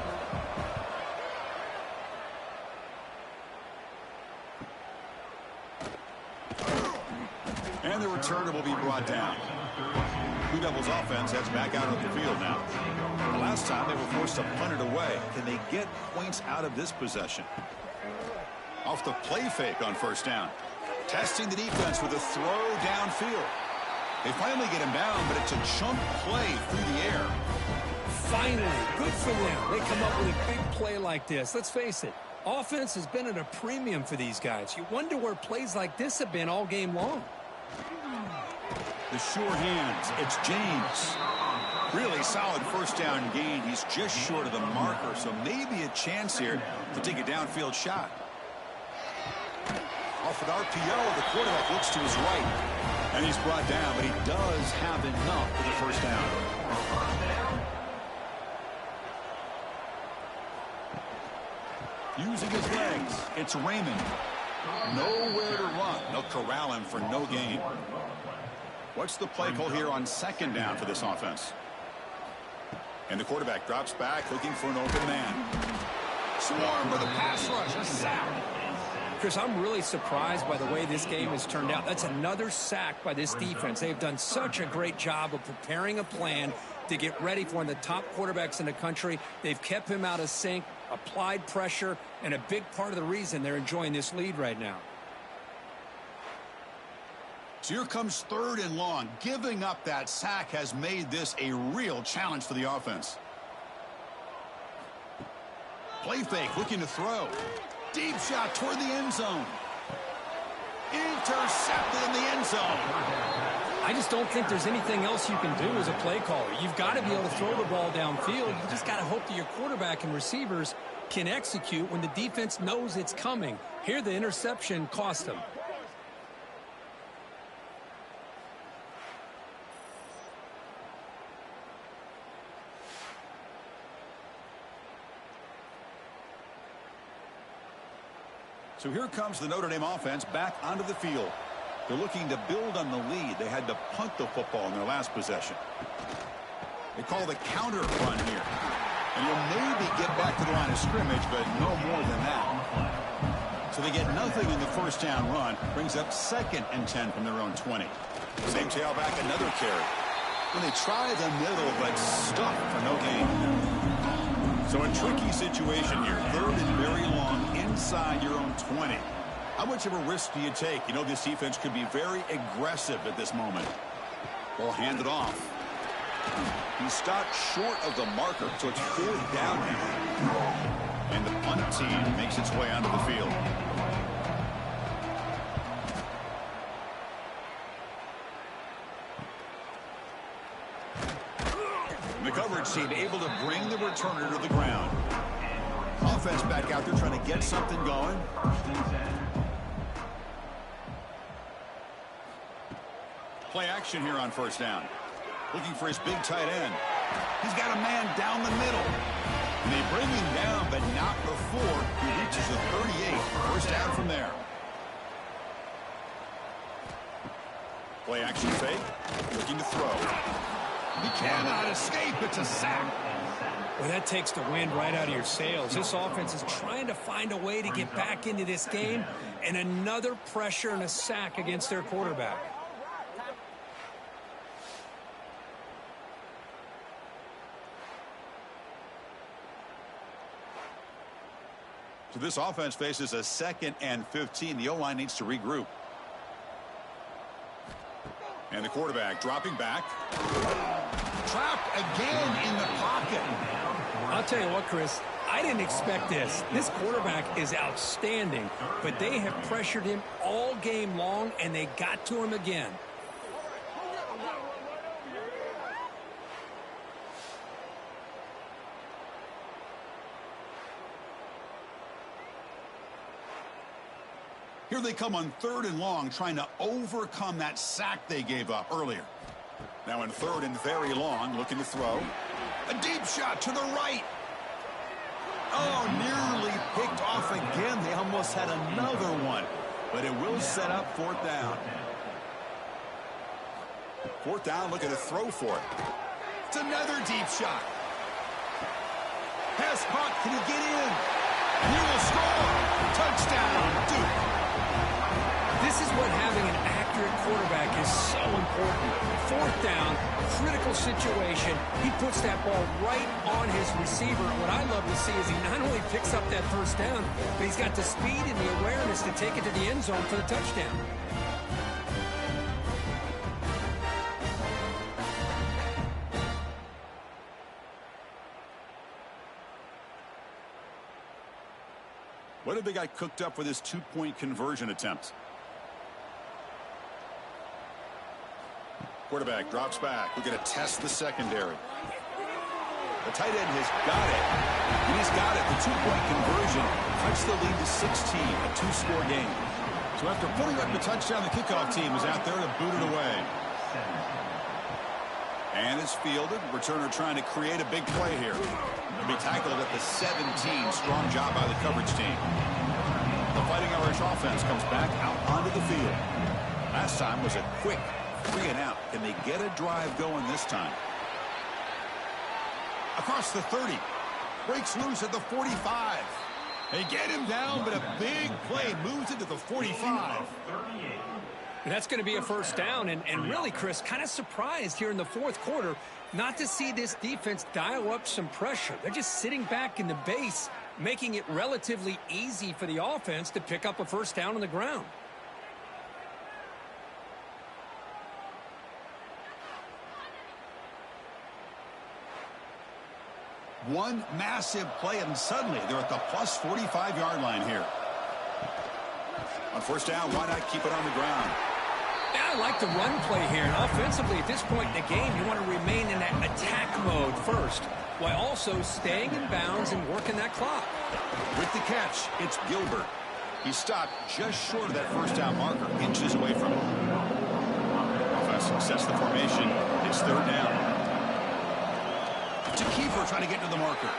[SPEAKER 1] And the returner will be brought down. Blue Devils offense heads back out of the field now. The last time they were forced to punt it away. Can they get points out of this possession? Off the play fake on first down. Testing the defense with a throw downfield. They finally get him down, but it's a chunk play through the air.
[SPEAKER 2] Finally, good for them. They come up with a big play like this. Let's face it, offense has been at a premium for these guys. You wonder where plays like this have been all game long.
[SPEAKER 1] The sure hands. It's James. Really solid first down gain. He's just short of the marker, so maybe a chance here to take a downfield shot. Off an RPO, the quarterback looks to his right. And he's brought down, but he does have enough for the first down. Using his legs, it's Raymond. Nowhere to run. They'll corral him for no gain. What's the play call here on second down for this offense? And the quarterback drops back looking for an open man. Swarm with a pass rush, a sack.
[SPEAKER 2] Chris, I'm really surprised by the way this game has turned out. That's another sack by this defense. They've done such a great job of preparing a plan to get ready for one of the top quarterbacks in the country. They've kept him out of sync, applied pressure, and a big part of the reason they're enjoying this lead right now.
[SPEAKER 1] So here comes 3rd and long. Giving up that sack has made this a real challenge for the offense. Play fake, looking to throw. Deep shot toward the end zone. Intercepted in the end zone.
[SPEAKER 2] I just don't think there's anything else you can do as a play caller. You've got to be able to throw the ball downfield. You just got to hope that your quarterback and receivers can execute when the defense knows it's coming. Here, the interception cost them.
[SPEAKER 1] So here comes the Notre Dame offense back onto the field. They're looking to build on the lead. They had to punt the football in their last possession. They call the counter run here. And you'll maybe get back to the line of scrimmage, but no more than that. So they get nothing in the first down run. Brings up 2nd and 10 from their own 20. Same tailback, another carry. When they try the middle, but stuck for no gain. So a tricky situation here. 3rd and very long inside your own 20. How much of a risk do you take? You know, this defense could be very aggressive at this moment. Ball handed off. He stopped short of the marker, so it's 4th down now. And the punt team makes its way onto the field. And the coverage team able to bring the returner to the ground. Offense back out there trying to get something going. Play action here on 1st down. Looking for his big tight end. He's got a man down the middle. And they bring him down, but not before he reaches the 38. 1st down from there. Play action fake. Looking to throw. He cannot escape. It's a sack.
[SPEAKER 2] Well, that takes the wind right out of your sails. This offense is trying to find a way to get back into this game, and another pressure and a sack against their quarterback.
[SPEAKER 1] So this offense faces a 2nd and 15. The O-line needs to regroup. And the quarterback dropping back. Trapped again in the pocket.
[SPEAKER 2] I'll tell you what, Chris, I didn't expect this. This quarterback is outstanding, but they have pressured him all game long, and they got to him again.
[SPEAKER 1] Here they come on 3rd and long, trying to overcome that sack they gave up earlier. Now in 3rd and very long, looking to throw. A deep shot to the right. Oh, nearly picked off again. They almost had another one, but it will set up 4th down. 4th down, looking to throw for it. It's another deep shot. Pass caught. Can he get in? He will score. Touchdown, Duke.
[SPEAKER 2] This is what having an accurate quarterback is so important. 4th down, critical situation. He puts that ball right on his receiver. What I love to see is he not only picks up that 1st down, but he's got the speed and the awareness to take it to the end zone for the touchdown.
[SPEAKER 1] What have they got cooked up for this 2-point conversion attempt? Quarterback drops back. We're going to test the secondary. The tight end has got it. And he's got it. The 2-point conversion cuts the lead to 16, a 2-score game. So after putting up the touchdown, the kickoff team is out there to boot it away. And it's fielded. Returner trying to create a big play here. He'll be tackled at the 17. Strong job by the coverage team. The Fighting Irish offense comes back out onto the field. Last time was a quick 3 and out. Can they get a drive going this time? Across the 30. Breaks loose at the 45. They get him down, but a big play moves into the 45.
[SPEAKER 2] That's going to be a first down. And really, Chris, kind of surprised here in the fourth quarter not to see this defense dial up some pressure. They're just sitting back in the base, making it relatively easy for the offense to pick up a first down on the ground.
[SPEAKER 1] One massive play, and suddenly they're at the plus 45-yard line here. On first down, why not keep it on the ground?
[SPEAKER 2] Yeah, I like the run play here. And offensively, at this point in the game, you want to remain in that attack mode first, while also staying in bounds and working that clock.
[SPEAKER 1] With the catch, it's Gilbert. He stopped just short of that first down marker, inches away from it. Offense sets the formation. It's third down. To Kiefer trying to get to the marker.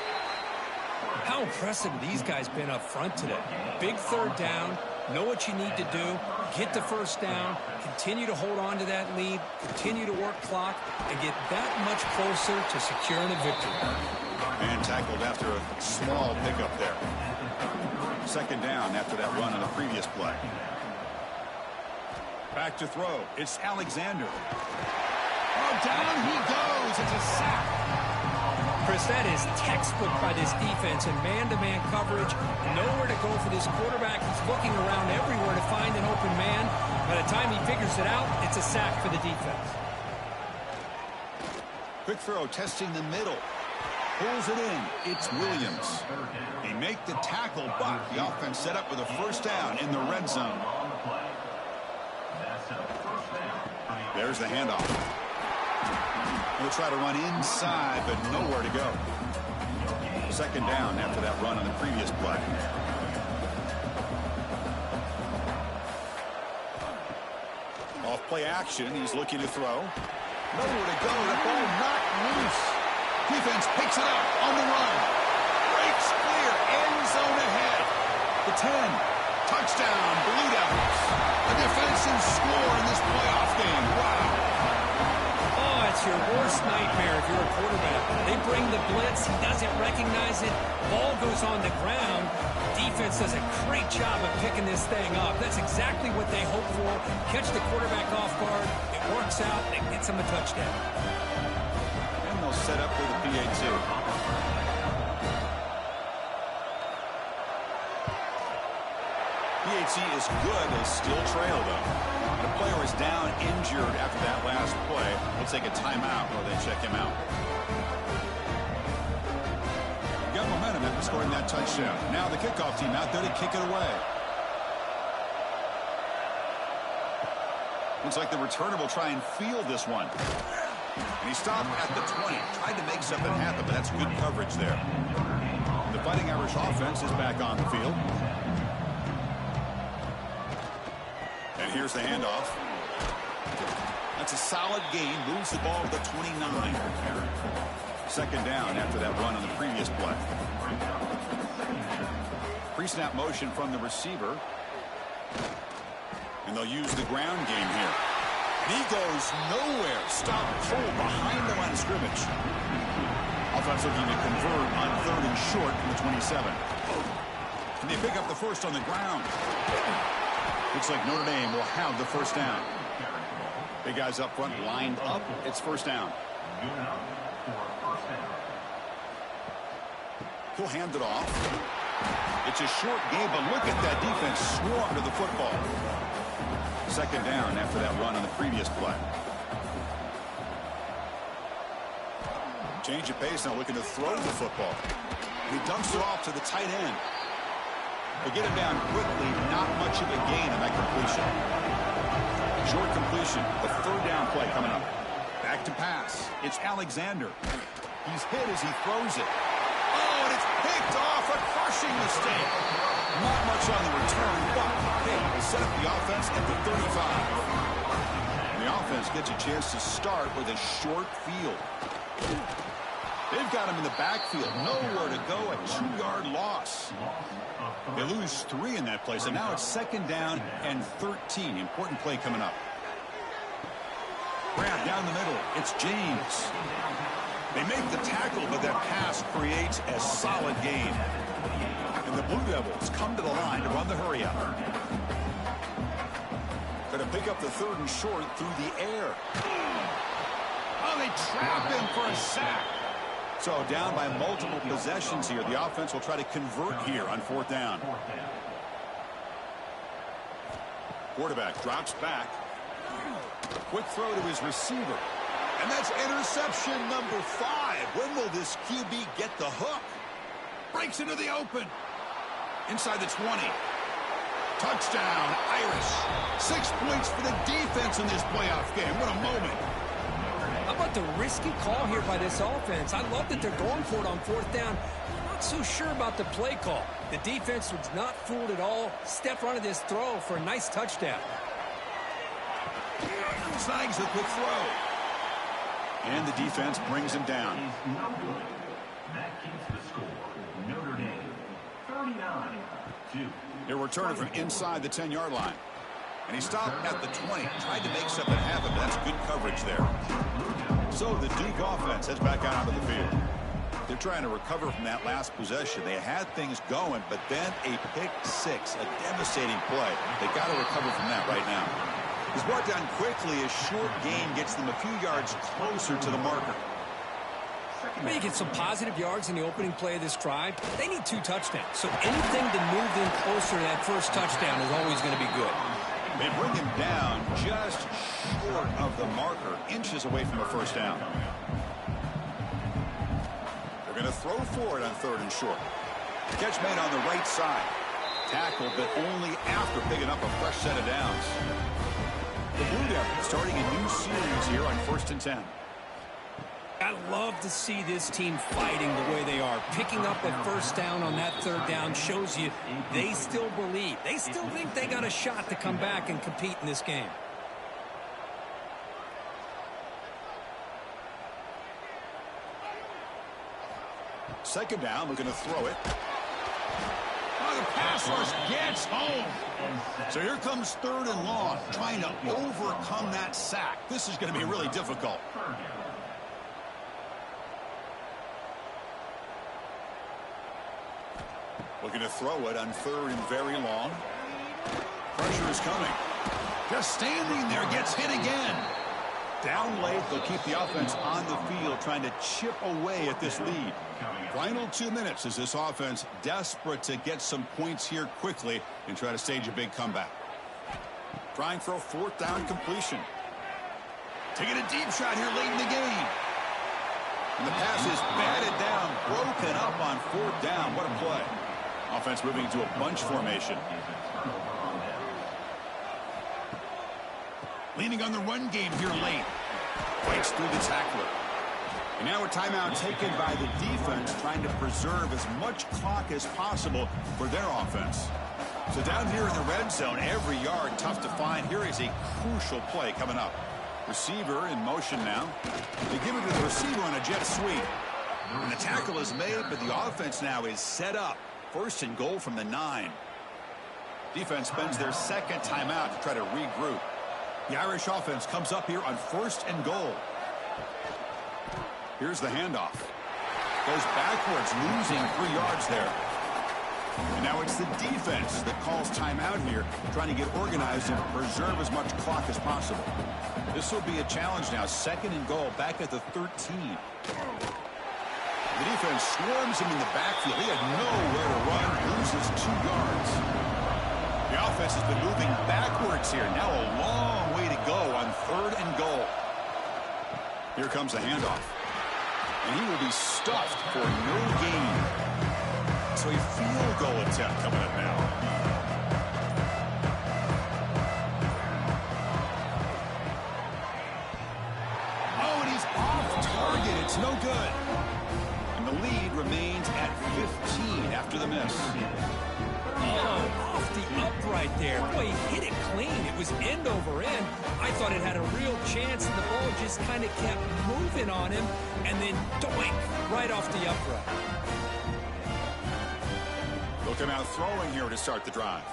[SPEAKER 2] How impressive these guys been up front today. Big third down. Know what you need to do. Get the first down. Continue to hold on to that lead. Continue to work clock. And get that much closer to securing a victory.
[SPEAKER 1] And tackled after a small pickup there. Second down after that run on the previous play. Back to throw. It's Alexander. Oh, down he goes. It's a sack.
[SPEAKER 2] Chris, that is textbook by this defense and man-to-man coverage. Nowhere to go for this quarterback. He's looking around everywhere to find an open man. By the time he figures it out, it's a sack for the defense.
[SPEAKER 1] Quick throw, testing the middle. Pulls it in. It's Williams. They make the tackle, but the offense set up with a first down in the red zone. There's the handoff. He'll try to run inside, but nowhere to go. Second down after that run on the previous play. Off play action. He's looking to throw. Nowhere to go. The ball knocked loose. Defense picks it up on the run. Breaks clear. End zone ahead. The 10. Touchdown. Blue Devils. A defensive score in this playoff game. Wow.
[SPEAKER 2] It's your worst nightmare if you're a quarterback. They bring the blitz. He doesn't recognize it. Ball goes on the ground. Defense does a great job of picking this thing up. That's exactly what they hope for. Catch the quarterback off guard. It works out. It gets them a touchdown.
[SPEAKER 1] And they'll set up for the PA2. PAT is good. They still trail, though. The player is down injured after that last play. We'll take a timeout while they check him out. Got momentum after scoring that touchdown. Now the kickoff team out there to kick it away. Looks like the returner will try and field this one. And he stopped at the 20. Tried to make something happen, but that's good coverage there. The Fighting Irish offense is back on the field. And here's the handoff. That's a solid gain. Moves the ball to the 29. Second down after that run on the previous play. Pre-snap motion from the receiver. And they'll use the ground game here. And he goes nowhere. Stop cold behind the line of scrimmage. Offense looking to convert on third and short from the 27. And they pick up the first on the ground. Looks like Notre Dame will have the first down. Big guys up front lined up. It's first down. He'll hand it off. It's a short game, but look at that defense swarm to the football. Second down after that run on the previous play. Change of pace, now looking to throw the football. He dumps it off to the tight end. They get it down quickly, not much of a gain on that completion. Short completion, the third down play coming up. Back to pass. It's Alexander. He's hit as he throws it. Oh, and it's picked off, a crushing mistake. Not much on the return, but hey, will set up the offense at the 35. And the offense gets a chance to start with a short field. They've got him in the backfield. Nowhere to go. A 2-yard loss. They lose 3 in that play. So now it's 2nd down and 13. Important play coming up. Grab down the middle. It's James. They make the tackle, but that pass creates a solid gain. And the Blue Devils come to the line to run the hurry-up. Going to pick up the 3rd and short through the air. Oh, they trap him for a sack. So down by multiple possessions here. The offense will try to convert here on 4th down. Quarterback drops back. Quick throw to his receiver. And that's interception number 5. When will this QB get the hook? Breaks into the open. Inside the 20. Touchdown, Irish. 6 points for the defense in this playoff game. What a moment.
[SPEAKER 2] How about the risky call here by this offense? I love that they're going for it on 4th down. I'm not so sure about the play call. The defense was not fooled at all. Step onto this throw for a nice touchdown.
[SPEAKER 1] Snags the quick throw. And the defense brings him down.
[SPEAKER 3] That keeps the score. Notre Dame 39-2.
[SPEAKER 1] They're returning from inside the 10-yard line. And he stopped at the 20. Tried to make something happen, but that's good coverage there. So the Duke offense heads back out onto the field. They're trying to recover from that last possession. They had things going, but then a pick 6, a devastating play. They got to recover from that right now. He's brought down quickly. A short gain gets them a few yards closer to the marker.
[SPEAKER 2] Well, you get some positive yards in the opening play of this drive. They need 2 touchdowns. So anything to move them closer to that first touchdown is always going to be good.
[SPEAKER 1] They bring him down just short of the marker, inches away from a first down. They're going to throw for it on 3rd and short. Catch made on the right side. Tackled, but only after picking up a fresh set of downs. The Blue Devils starting a new series here on 1st and 10.
[SPEAKER 2] I love to see this team fighting the way they are. Picking up a first down on that 3rd down shows you they still believe. They still think they got a shot to come back and compete in this game.
[SPEAKER 1] Second down, looking to throw it. Oh, the pass rush gets home. So here comes 3rd and long, trying to overcome that sack. This is going to be really difficult. Looking to throw it on 3rd and very long. Pressure is coming. Just standing there, gets hit again. Down late, they'll keep the offense on the field, trying to chip away at this lead. Final 2 minutes as this offense desperate to get some points here quickly and try to stage a big comeback. Trying for a 4th down completion. Taking a deep shot here late in the game. And the pass is batted down, broken up on 4th down. What a play. Offense moving into a bunch formation. Leaning on the run game here late. Breaks through the tackler. And now a timeout taken by the defense, trying to preserve as much clock as possible for their offense. So down here in the red zone, every yard tough to find. Here is a crucial play coming up. Receiver in motion now. They give it to the receiver on a jet sweep. And the tackle is made, but the offense now is set up. 1st and goal from the 9. Defense spends their 2nd timeout to try to regroup. The Irish offense comes up here on 1st and goal. Here's the handoff. Goes backwards, losing 3 yards there. And now it's the defense that calls timeout here, trying to get organized and preserve as much clock as possible. This will be a challenge now. 2nd and goal, back at the 13. The defense swarms him in the backfield. He had nowhere to run, loses 2 yards. The offense has been moving backwards here. Now a long way to go on 3rd and goal. Here comes the handoff. And he will be stuffed for no gain. So a field goal attempt coming up now. Oh, and he's off target. It's no good. And the lead remains at 15 after the miss.
[SPEAKER 2] Oh, off the upright there. Boy, he hit it clean. It was end over end. I thought it had a real chance, and the ball just kind of kept moving on him, and then doink, right off the upright.
[SPEAKER 1] Look him out throwing here to start the drive.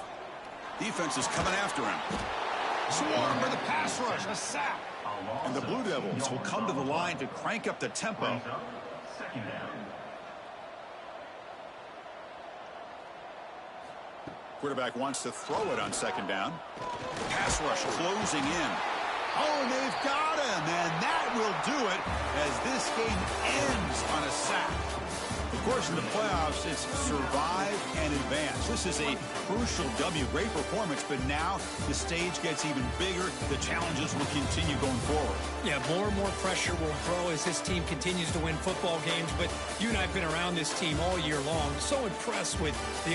[SPEAKER 1] Defense is coming after him.
[SPEAKER 5] Swarm with a pass rush, a sack.
[SPEAKER 1] And the Blue Devils will come to the line to crank up the tempo.
[SPEAKER 3] Second down.
[SPEAKER 1] Quarterback wants to throw it on second down. Pass rush closing in. Oh, they've got him, and that will do it as this game ends on a sack. Of course, in the playoffs, it's survive and advance. This is a crucial W. Great performance, but now the stage gets even bigger. The challenges will continue going forward.
[SPEAKER 2] Yeah, more and more pressure will grow as this team continues to win football games, but you and I have been around this team all year long. So impressed with the